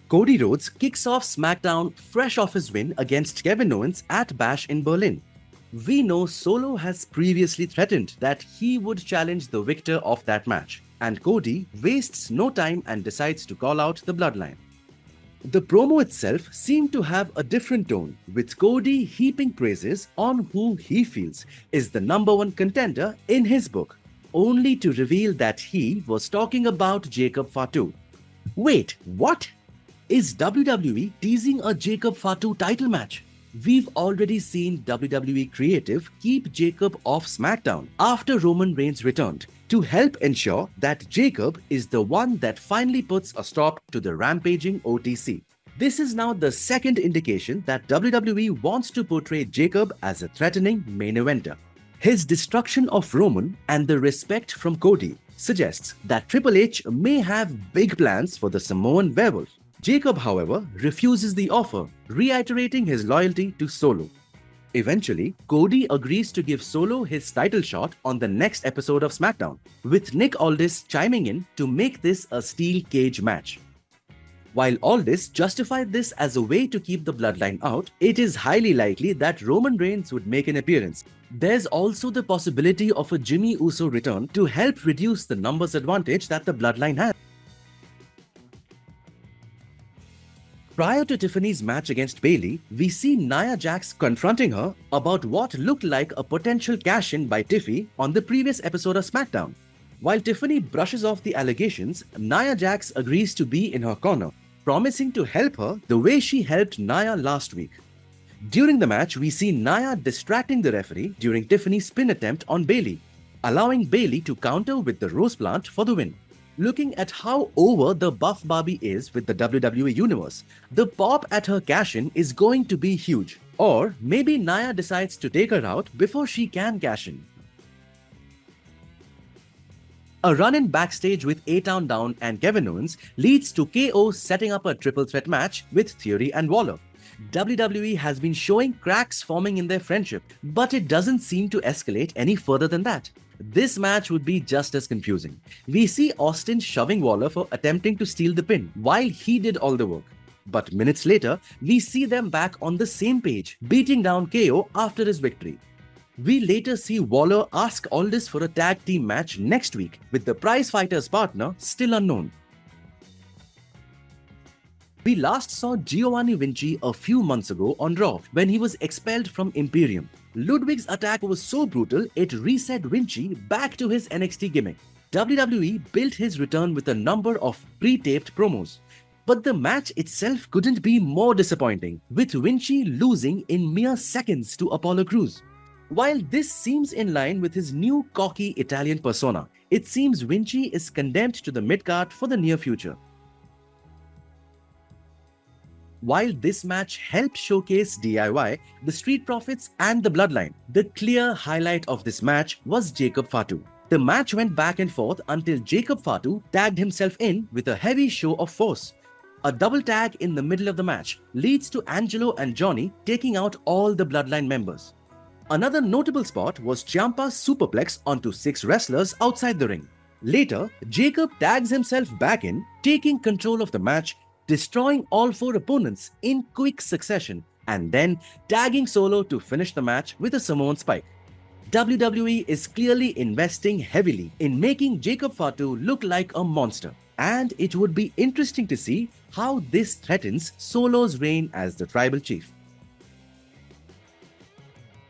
Cody Rhodes kicks off SmackDown fresh off his win against Kevin Owens at Bash in Berlin. We know Solo has previously threatened that he would challenge the victor of that match, and Cody wastes no time and decides to call out the Bloodline. The promo itself seemed to have a different tone, with Cody heaping praises on who he feels is the #1 contender in his book, only to reveal that he was talking about Jacob Fatu. Wait, what? Is WWE teasing a Jacob Fatu title match? We've already seen WWE Creative keep Jacob off SmackDown after Roman Reigns returned to help ensure that Jacob is the one that finally puts a stop to the rampaging OTC. This is now the second indication that WWE wants to portray Jacob as a threatening main eventer. His destruction of Roman and the respect from Cody suggests that Triple H may have big plans for the Samoan werewolf. Jacob, however, refuses the offer, reiterating his loyalty to Solo. Eventually, Cody agrees to give Solo his title shot on the next episode of SmackDown, with Nick Aldis chiming in to make this a steel cage match. While Aldis justified this as a way to keep the Bloodline out, it is highly likely that Roman Reigns would make an appearance. There's also the possibility of a Jimmy Uso return to help reduce the numbers advantage that the Bloodline has. Prior to Tiffany's match against Bayley, we see Nia Jax confronting her about what looked like a potential cash-in by Tiffy on the previous episode of SmackDown. While Tiffany brushes off the allegations, Nia Jax agrees to be in her corner, promising to help her the way she helped Nia last week. During the match, we see Nia distracting the referee during Tiffany's spin attempt on Bayley, allowing Bayley to counter with the Rose Plant for the win. Looking at how over the Buff Barbie is with the WWE Universe, the pop at her cash-in is going to be huge. Or maybe Nia decides to take her out before she can cash in. A run-in backstage with A-Town Down and Kevin Owens leads to KO setting up a triple threat match with Theory and Waller. WWE has been showing cracks forming in their friendship, but it doesn't seem to escalate any further than that. This match would be just as confusing. We see Austin shoving Waller for attempting to steal the pin while he did all the work. But minutes later, we see them back on the same page, beating down KO after his victory. We later see Waller ask Aldis for a tag team match next week, with the prize fighter's partner still unknown. We last saw Giovanni Vinci a few months ago on Raw when he was expelled from Imperium. Ludwig's attack was so brutal it reset Vinci back to his NXT gimmick. WWE built his return with a number of pre-taped promos. But the match itself couldn't be more disappointing, with Vinci losing in mere seconds to Apollo Crews. While this seems in line with his new cocky Italian persona, it seems Vinci is condemned to the mid-card for the near future. While this match helped showcase DIY, the Street Profits and the Bloodline, the clear highlight of this match was Jacob Fatu. The match went back and forth until Jacob Fatu tagged himself in with a heavy show of force. A double tag in the middle of the match leads to Angelo and Johnny taking out all the Bloodline members. Another notable spot was Ciampa's superplex onto 6 wrestlers outside the ring. Later, Jacob tags himself back in, taking control of the match, destroying all 4 opponents in quick succession, and then tagging Solo to finish the match with a Samoan spike. WWE is clearly investing heavily in making Jacob Fatu look like a monster, and it would be interesting to see how this threatens Solo's reign as the tribal chief.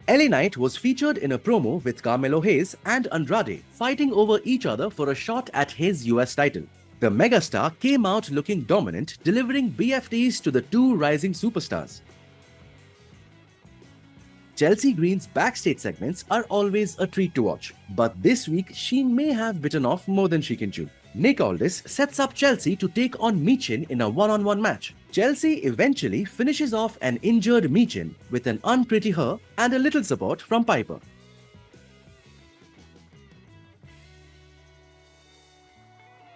LA Knight was featured in a promo with Carmelo Hayes and Andrade fighting over each other for a shot at his US title. The megastar came out looking dominant, delivering BFTs to the 2 rising superstars. Chelsea Green's backstage segments are always a treat to watch, but this week she may have bitten off more than she can chew. Nick Aldis sets up Chelsea to take on Michin in a one-on-one match. Chelsea eventually finishes off an injured Michin with an unpretty her and a little support from Piper.